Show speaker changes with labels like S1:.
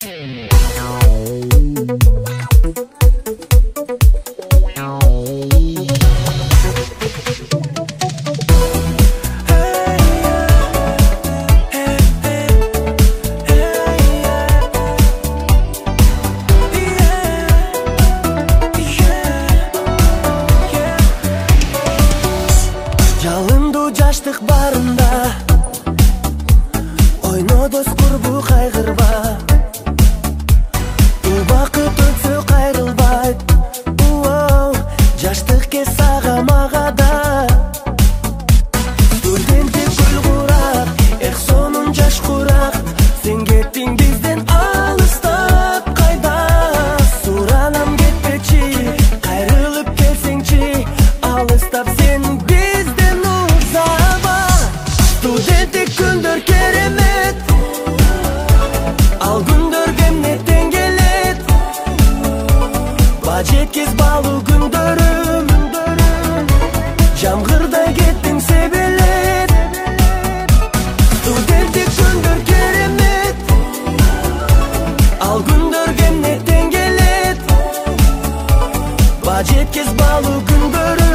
S1: Жалындуу жаштык барында ойно дос курбу кайгырба, убакыт өтсө кайрылбайт. Жаштык кез ага мага да студенттик гүл курак, эх сонун жаш курак. Сен кеттиң бизден алыстап кайда, суранам кетпечи, кайрылып келсеңчи, алыстап сен бизден узаба. Студенттик күндөр керемет, ал күндөргө эмне тең келет, ба жеткиз балуу күндөрүм, жамгырда кеттиң себелет. Студенттик күндөр керемет, ал күндөргө эмне тең келет, ба жеткиз балуу күндөрүм.